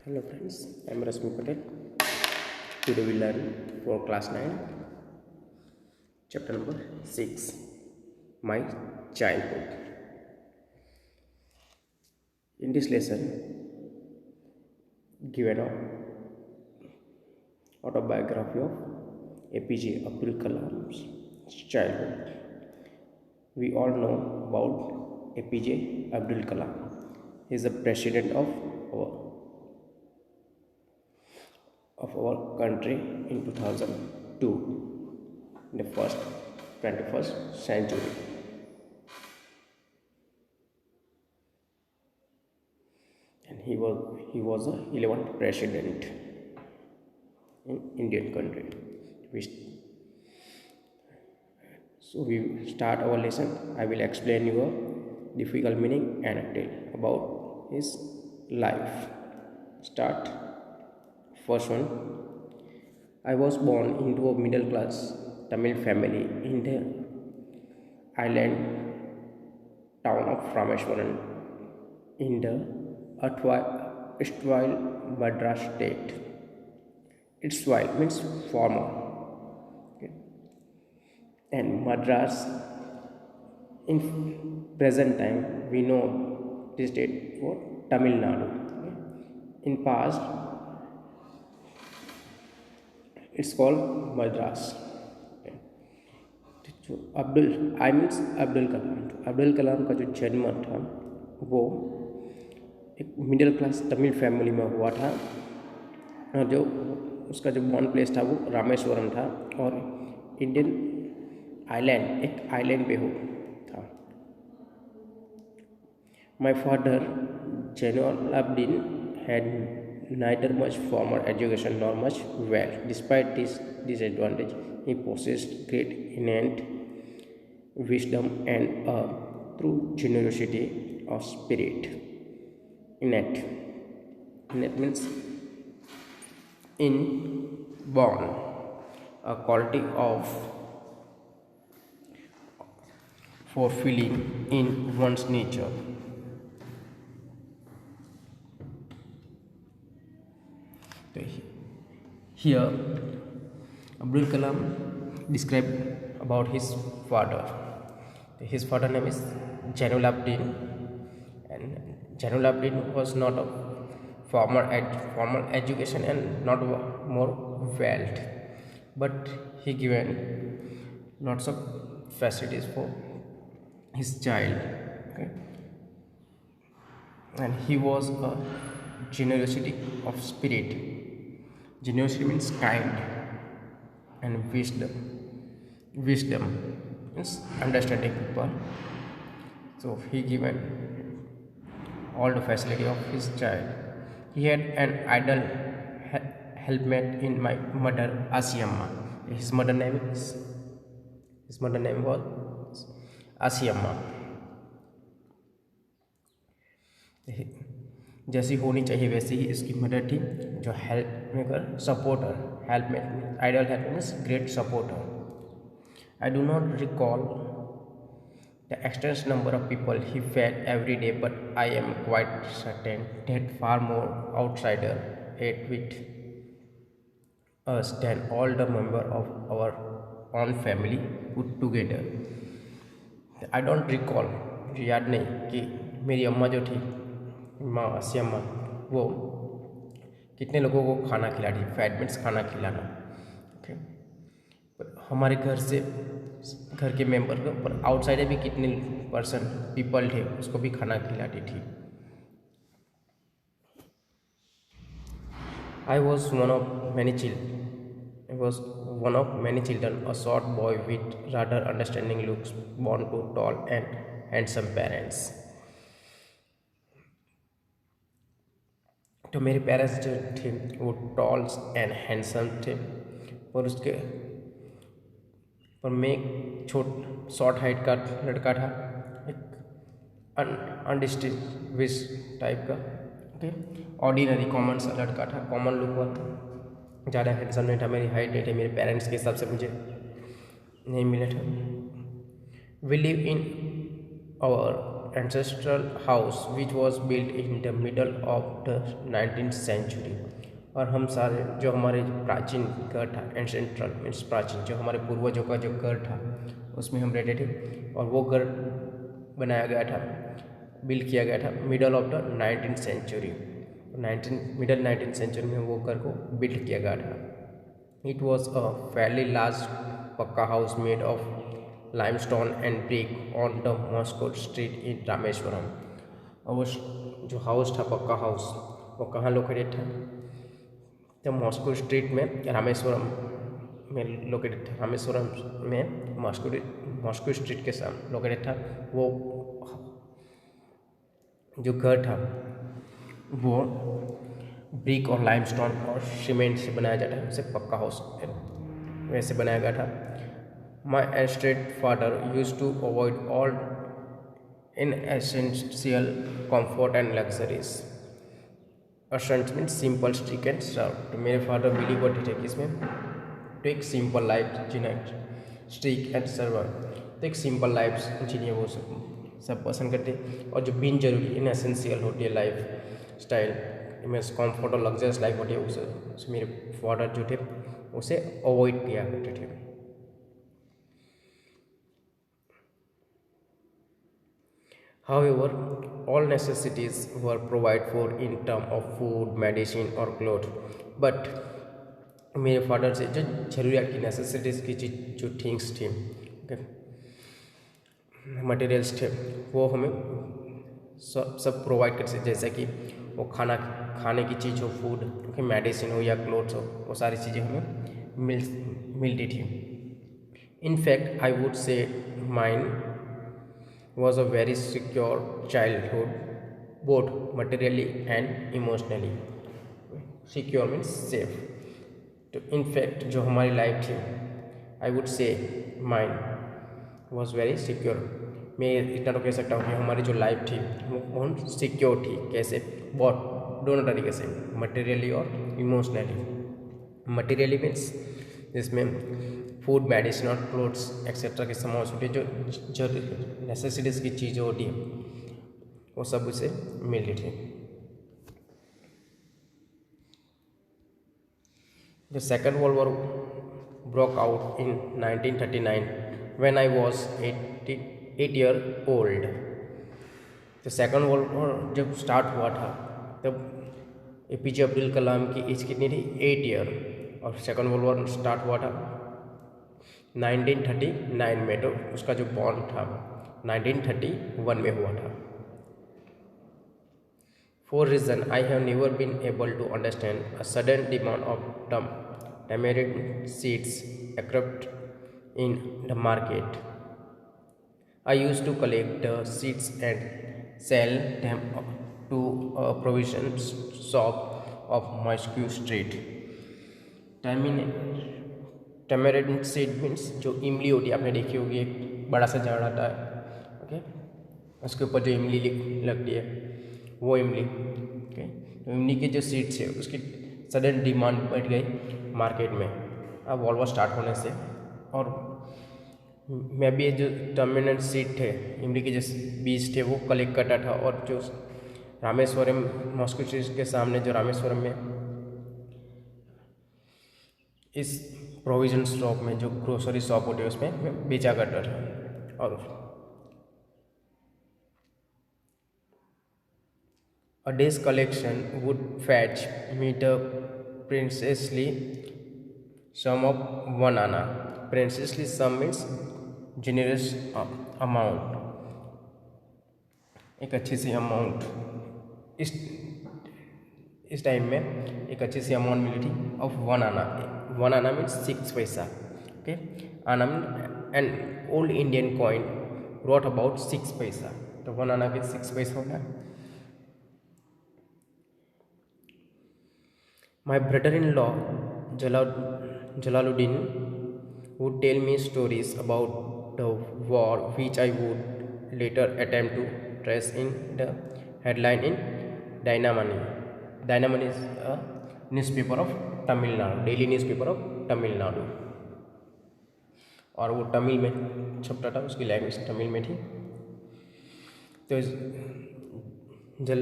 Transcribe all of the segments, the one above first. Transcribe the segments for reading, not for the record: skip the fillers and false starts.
Hello friends, I am Rasmi Patel. Today we learn for class 9, chapter number 6, My Childhood. In this lesson, given a autobiography of APJ Abdul Kalam's childhood. We all know about APJ Abdul Kalam. He is the president of our country in 2002, in the first 21st century. And he was the 11th president in Indian country. So we start our lesson. I will explain you a difficult meaning and a tale about his life. Start. First one. I was born into a middle class Tamil family in the island town of Rameswaram in the erstwhile Madras state. Erstwhile means former. Okay. And Madras in present time we know this state for Tamil Nadu. Okay. In past it's called Madras. Abdul Kalam का जो जन्म था वो एक middle class Tamil family में हुआ था और जो उसका जो बॉर्न प्लेस था वो रामेश्वरम था और इंडियन आइलैंड एक आइलैंड पे हो था. My father Jainulabdeen had neither much formal education nor much wealth. Despite this disadvantage, he possessed great innate wisdom and a true generosity of spirit. Innate means inborn, a quality of fulfilling in one's nature. Here, Abdul Kalam described about his father. His father name is Jainullabbdeen, and Jainullabbdeen was not a formal education and not more wealth, but he given lots of facilities for his child. Okay, and he was a generosity of spirit. Generosity means kind, and wisdom means understanding people. So he given all the facility of his child. He had an idol helpmate in my mother Asiamma. His mother name was Asiamma. जैसी होनी चाहिए वैसी ही इसकी mother थी, जो help maker supporter. Helpmate ideal help means great supporter. I do not recall the एक्सटेंस number of people he fed every day, but I am quite certain that far more outsider ate with us than all the member of our own family put together. I don't recall, मुझे याद नहीं कि मेरी अम्मा जो थी माँ अम्मा वो कितने लोगों को खाना खिला रही. फैट मीन्स खाना खिलाना. ओके, हमारे घर के मेंबर को पर आउटसाइडर भी कितने पीपल थे उसको भी खाना खिलाती थी. I was one of many children, a short boy with rather understanding looks, born to tall and handsome parents. तो मेरे पेरेंट्स जो थे वो टॉल एंड हैंडसम थे, पर मैं शॉर्ट हाइट का लड़का था, एक अनडिस्टिंग्विश टाइप का. ओके, ऑर्डिनरी कॉमन सा लड़का था, कॉमन लुक हुआ था, ज़्यादा हैंडसम नहीं था, मेरी हाइट नहीं थी, मेरे पेरेंट्स के हिसाब से मुझे नहीं मिला था. We live in our ancestral house which was built in the middle of the 19th century. और हम सारे जो हमारे प्राचीन घर था, एंसेंट्रल मीन्स प्राचीन, जो हमारे पूर्वजों का जो घर था उसमें हम रहते थे, और वो घर बनाया गया था, बिल्ड किया गया था middle of the 19th century. Middle 19th century में वो घर को बिल्ड किया गया था। It was a fairly large pucca house made of limestone and brick on the mosque street in Rameswaram. और वो जो हाउस था, पक्का हाउस, वो कहाँ लोकेटेड था? तो मॉस्को स्ट्रीट में रामेश्वरम में लोकेटेड था। रामेश्वरम में मॉस्को स्ट्रीट के सामने लोकेटेड था। वो जो घर था वो ब्रिक और लाइमस्टोन और सीमेंट से बनाया जाता है, उसे पक्का हाउस वैसे बनाया गया था। My austere father used to avoid all inessential comfort and luxuries. असेंट means simple stick and serve. तो मेरे फादर बिलीव करते थे कि इसमें तो एक सिंपल लाइफ जीना, स्टिक एंड सर्व, तो एक सिंपल लाइफ जीनी वो सब पसंद करते। और जो बिन जरूरी इन एसेंशियल होती है लाइफ स्टाइल, मीन्स कम्फर्ट और लग्जरियस लाइफ होती है, उसे मेरे फादर जो थे उसे अवॉइड किया करते थे। However, all necessities were provided for in terms of food, medicine or clothes. But मेरे फादर से जो जरूरियात की नेसेसिटीज़ की चीज जो थिंग्स थी, मटेरियल्स थे, वो हमें सब प्रोवाइड कर सकते, जैसे कि वो खाने की चीज़ हो, फूड, मेडिसिन हो या क्लोथ्स हो, वो सारी चीज़ें हमें मिलती थी। In fact I would say mine was a very secure childhood, both materially and emotionally. Secure means safe. तो इनफैक्ट जो हमारी लाइफ थी, I would say mine was very secure. मैं इतना तो कह सकता हूँ कि हमारी जो लाइफ थी वो बहुत सिक्योर थी। कैसे? बहुत दोनों तरीके से, मटेरियली और इमोशनली। मटेरियली मीन्स जिसमें फूड, मेडिसिन और क्लोथ्स एक्सेट्रा के समावेश होती है, जो नेसेसिटीज़ की चीज़ें होती है वो सब उसे मिली थी। The Second World War broke out in 1939 when I was 8 year old. तो सेकंड वर्ल्ड वॉर जब स्टार्ट हुआ था तब APJ अब्दुल कलाम की एज कितनी थी? 8 ईयर। और सेकंड वर्ल्ड वॉर स्टार्ट हुआ था 1939 में, तो उसका जो बॉन्ड था 1931 में हुआ था। For reason I have never been able to understand a sudden demand of tamarind seeds acquired in the market. I used to collect the seeds and sell them to a provision shop of Moscow Street. Tamarind seed means जो इमली होती है, आपने देखी होगी, एक बड़ा सा झाड़ आता है, ओके, उसके ऊपर जो इमली लगती है वो इमली, ओके। तो इमली के जो सीड्स है उसकी सडन डिमांड बढ़ गई मार्केट में अब वॉल्वो स्टार्ट होने से। और मैं भी जो टर्मिनेंट सीड थे, इमली के जो बीज थे वो कलेक्ट करता था, और जो रामेश्वरम मॉस्को स्ट्रीट के सामने जो रामेश्वरम में इस प्रोविजन शॉप में जो ग्रोसरी शॉप होती है उसमें बेचा करता था। और a day's collection would fetch me the princessly sum of 1 anna. Princessly sum means generous amount, एक अच्छी सी अमाउंट। इस टाइम में एक अच्छी सी अमाउंट मिली थी ऑफ 1 आना। 1 आना मीन्स 6 पैसा, ओके। आना an old Indian coin what about 6 पैसा, तो 1 आना के 6 पैसा होगा। My brother in law Jalaluddin would tell me stories about the war which I would later attempt to trace in the headline in Dynamani. Dynamani is a newspaper of Tamil Nadu, daily newspaper of Tamil Nadu, और वो तमिल में छपता था, उसकी language Tamil में थी। तो जल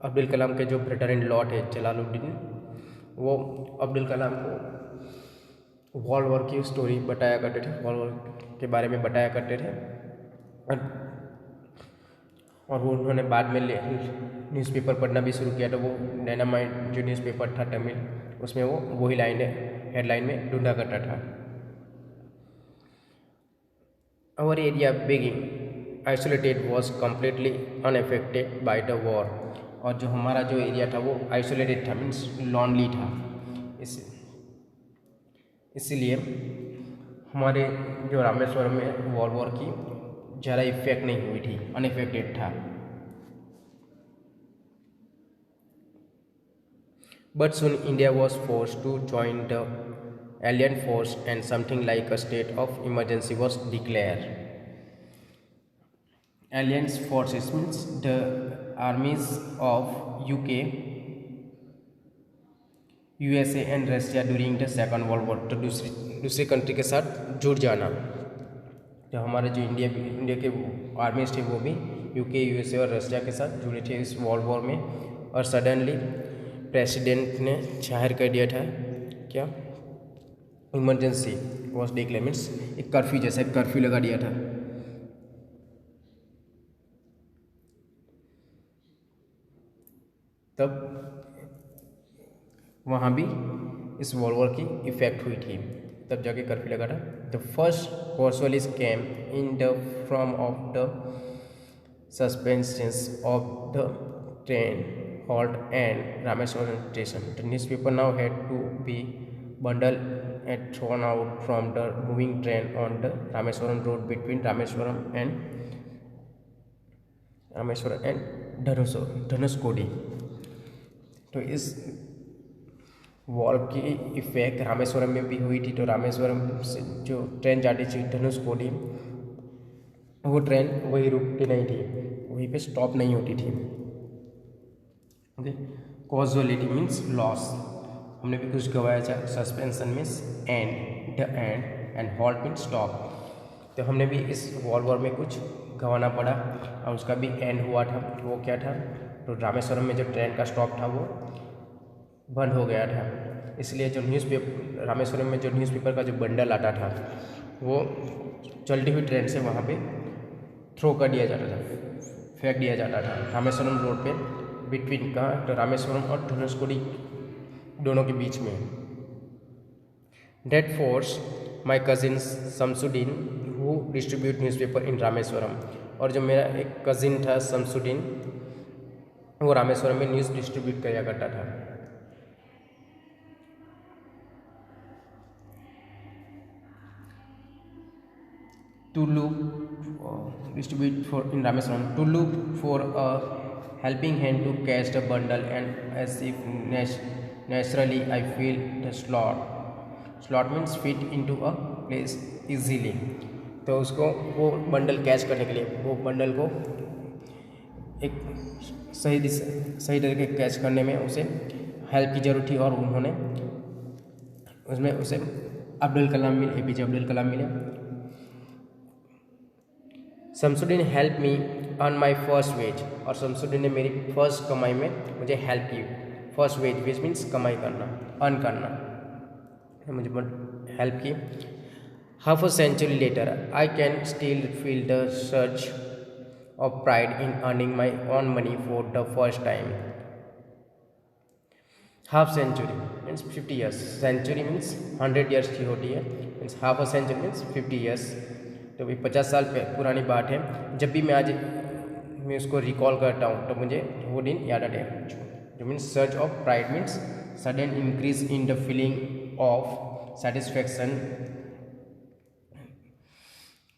अब्दुल कलाम के जो ब्रदर इन लॉ थे जलालुद्दीन, वो अब्दुल कलाम को वर्ल्ड वॉर की स्टोरी बताया करते थे, वर्ल्ड वॉर के बारे में बताया करते थे। और वो उन्होंने बाद में न्यूज़पेपर पढ़ना भी शुरू किया, तो वो डायनामाइट जो न्यूज़पेपर था तमिल, उसमें वो वही लाइनें हेडलाइन में ढूंढा करता था। Our area being isolated was completely unaffected by the war। और जो हमारा जो एरिया था वो आइसोलेटेड था, मीन्स लॉनली था। इसीलिए हमारे जो रामेश्वरम में वर्ल्ड वॉर की ज़्यादा इफेक्ट नहीं हुई थी, अनइफेक्टेड था। But soon India was forced to join the allied force and something like a state of emergency was declared। Alliance forces means the armies of UK, USA and Russia during the second world war. तो दूसरी country के साथ जुड़ जाना। तो हमारे जो India के आर्मीज थे वो भी यूके, यूएसए और रशिया के साथ जुड़े थे इस वर्ल्ड वॉर में। और सडनली प्रेसिडेंट ने जाहिर कर दिया था क्या, इमरजेंसी वॉज डिक्लेयर्ड, मीन्स एक कर्फ्यू जैसा कर्फ्यू लगा दिया था। तब वहाँ भी इस वर्ल्ड वॉर की इफेक्ट हुई थी, तब जाके कर्फ्यू लगा था। The first casualties came in the form of the suspensions of the train halt and Rameswaram station। The newspaper now had to be bundled and thrown out from the moving train on the Rameswaram road between Rameswaram and Dhanushkodi. तो इस war की effect Rameswaram में भी हुई थी। तो रामेश्वरम से जो ट्रेन जाती थी धनुषकोडी, वो ट्रेन वही रुकती नहीं थी, वहीं पे स्टॉप नहीं होती थी। ओके, कॉजुअलिटी मीन्स लॉस, हमने भी कुछ गवाया था। Suspension means and, the end, and halt means stop. तो हमने भी इस वर्ल्ड वॉर में कुछ गंवाना पड़ा और उसका भी एंड हुआ था। वो क्या था, तो रामेश्वरम में जो ट्रेन का स्टॉप था वो बंद हो गया था। इसलिए जो न्यूज़पेपर रामेश्वरम में जो न्यूज़पेपर का जो बंडल आता था वो चलती हुई ट्रेन से वहाँ पे थ्रो कर दिया जाता था, फेंक दिया जाता था रामेश्वरम रोड पे, बिटवीन का तो रामेश्वरम और धनुषकोडी दोनों के बीच में। That force my cousin Shamsuddin who distribute newspaper in Rameswaram. और जो मेरा एक कज़िन था शमसुद्दीन, वो रामेश्वरम में न्यूज़ डिस्ट्रीब्यूट किया करता था। To look distribute for in Rameswaram, to look for a helping hand to catch the bundle, and as if naturally I feel the slot means fit into a place easily। तो उसको वो bundle catch करने के लिए, वो bundle को एक सही तरीके कैच करने में उसे हेल्प की ज़रूरत थी। और उन्होंने उसमें उसे अब्दुल कलाम मिले, APJ अब्दुल कलाम मिले। Shamsuddin help me earn my first wage. और शमसुद्दीन ने मेरी फर्स्ट कमाई में मुझे हेल्प की। फर्स्ट वेज मीन्स कमाई करना, अर्न करना, मुझे हेल्प की। Half a century later I can still feel the surge of pride in earning my own money for the first time. Half century means 50 years, century means 100 years की होती है, means half a century means 50 years. तो भाई 50 साल पुरानी बात है। जब भी मैं उसको रिकॉल करता हूँ तो मुझे वो दिन याद आते हैं। जो means search of pride means sudden increase in the feeling of satisfaction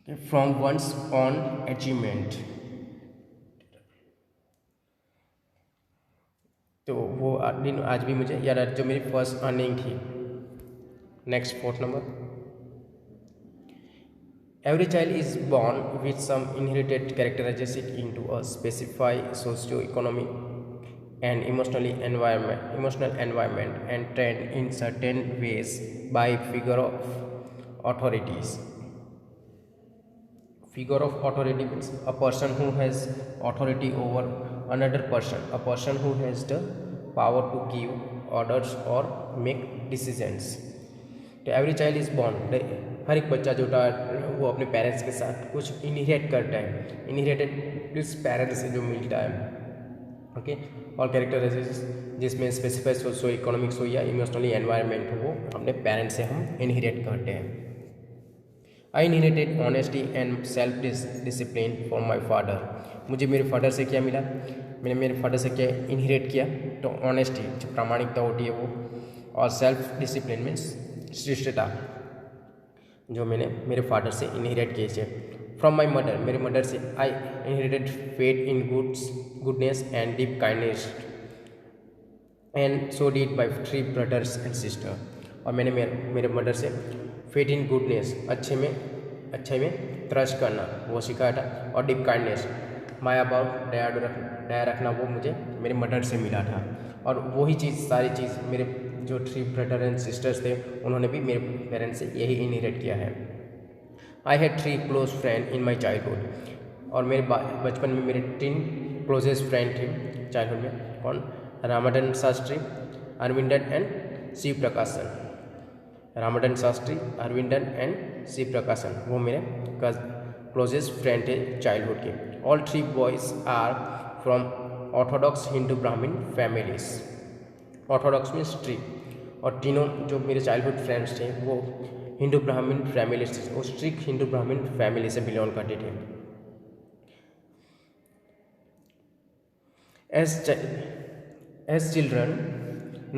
from one's own achievement. तो वो दिन आज भी मुझे याद आता, जो मेरी फर्स्ट अर्निंग थी। Next 4th number, every child is born with some inherited characteristic into a specified socio-economic and emotional environment and trained in certain ways by figure of authorities। Figure of authority means a person who has authority over another person, a person who has the power to give orders or make decisions. तो every child is born, हर एक बच्चा जो था वो अपने parents के साथ कुछ इनहेरिट करता है, इनहेरिटेड इस पेरेंट्स से जो मिलता है। ओके, और कैरेक्टरिस्टिक्स जिसमें स्पेसिफाइड सोशो इकोनॉमिक्स हो या इमोशनली एनवायरनमेंट हो, वो अपने पेरेंट्स से हम इनहेरिट करते हैं। आई inherited honesty and self discipline from my father. मुझे मेरे फादर से क्या मिला, मैंने मेरे फादर से क्या इनहेरिट किया, तो ऑनेस्टी जो प्रामाणिकता होती है वो, और सेल्फ डिसिप्लिन मीन्स शिष्टता जो मैंने मेरे फादर से इनहेरिट किए थे। फ्रॉम माई मदर, मेरे मदर से आई inherited faith in goodness and deep kindness and so did my 3 brothers and sister. और मैंने मेरे मदर से फेथ इन गुडनेस, अच्छे में ट्रस्ट करना वो सिखाया था, और डीप काइंडनेस माया भाव दया रखना वो मुझे मेरे मदर से मिला था। और वही चीज़ सारी चीज़ मेरे जो 3 ब्रदर एंड सिस्टर्स थे उन्होंने भी मेरे पेरेंट्स से यही इनहेरिट किया है। I had 3 close friend in my childhood, और मेरे बचपन में मेरे 3 क्लोजेस्ट फ्रेंड थे चाइल्डहुड में। कौन? रामानंद शास्त्री, अरविंदन एंड शिव प्रकाशन। रामानंद शास्त्री, अरविंदन एंड शिव प्रकाशन वो मेरे क्लोजेस्ट फ्रेंड थे चाइल्डहुड के। All 3 boys are from orthodox Hindu Brahmin families. Orthodox means 3, और तीनों जो मेरे चाइल्डहुड फ्रेंड्स थे वो हिंदू ब्राह्मण फैमिली से, वो स्ट्रिक्ट हिंदू ब्राह्मण फैमिली से बिलोंग करते थे। As children,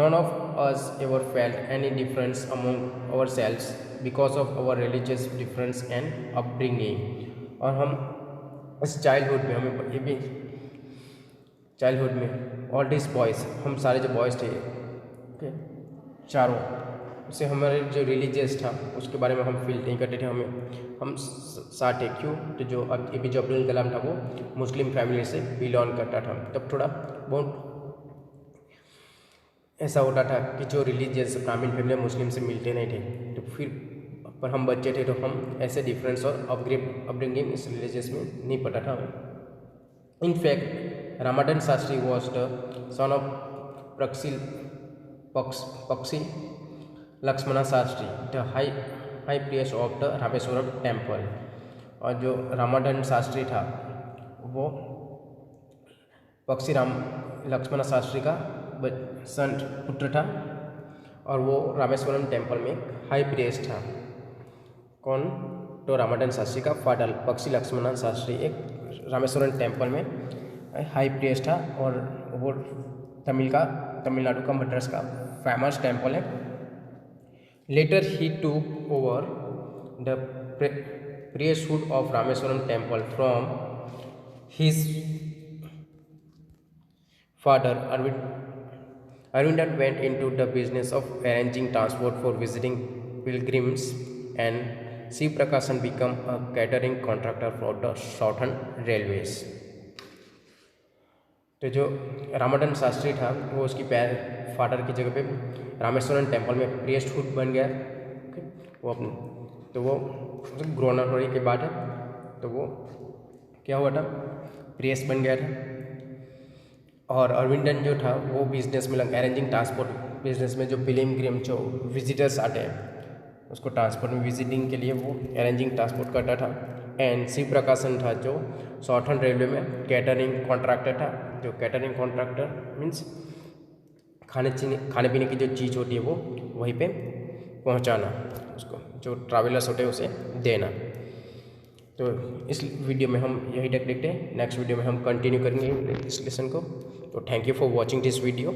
none of us ever felt any difference among ourselves because of our religious difference and upbringing. और हम इस चाइल्डहुड में, हमें ये भी चाइल्डहुड में ऑल दिस बॉयज़, हम सारे जो बॉयज़ थे ओके चारों, उससे हमारे जो रिलीजियस था उसके बारे में हम फील नहीं करते थे। हम साटे क्यों, तो जो APJ अब्दुल कलाम था वो मुस्लिम फैमिली से बिलोंग करता था, तब थोड़ा बहुत ऐसा होता था कि जो रिलीजियस ब्राह्मण फैमिली मुस्लिम से मिलते नहीं थे, तो फिर पर हम बच्चे थे तो हम ऐसे डिफरेंस और अपब्रिंगिंग इस रिलीजियस में नहीं पता था हमें। In fact Ramanand Shastri was the son of Pakshi Lakshmana Shastri, the high priest of the Rameswaram temple. और जो रामानंद शास्त्री था वो पक्षी लक्ष्मणा शास्त्री का सन पुत्र था, और वो रामेश्वरम टेम्पल में हाई प्रिएस्ट था। कौन? तो रामानंद शास्त्री का फादर पक्षी लक्ष्मणा शास्त्री एक रामेश्वरम टेम्पल में हाई प्रिएस्ट था, और वो तमिलनाडु का मद्रास का फेमस टेम्पल है। लेटर ही took over the priesthood of Rameswaram temple from his father. Arvindan went into the business of arranging transport for visiting pilgrims, and Shiv Prakashan became a catering contractor for the Southern Railways. तो जो रामानंद शास्त्री था वो उसकी father की जगह पे Rameswaram temple में priesthood बन गया। वो अपने तो वो ग्रोन अप होने के बाद तो वो क्या हुआ था, प्रीस्ट बन गया था। और अरविंदन जो था वो बिजनेस में अरेंजिंग ट्रांसपोर्ट बिजनेस में जो पिलग्रिम जो विजिटर्स आते हैं उसको ट्रांसपोर्ट में विजिटिंग के लिए वो अरेंजिंग ट्रांसपोर्ट करता था। एंड शिव प्रकाशन था जो सॉर्थन रेलवे में कैटरिंग कॉन्ट्रैक्टर था। जो कैटरिंग कॉन्ट्रैक्टर मीन्स खाने पीने की जो चीज़ होती है वो वहीं पे पहुंचाना, उसको जो ट्रैवलर्स होते हैं उसे देना। तो इस वीडियो में हम यही तक देखते हैं, नेक्स्ट वीडियो में हम कंटिन्यू करेंगे इस लेसन को। तो thank you for watching this video.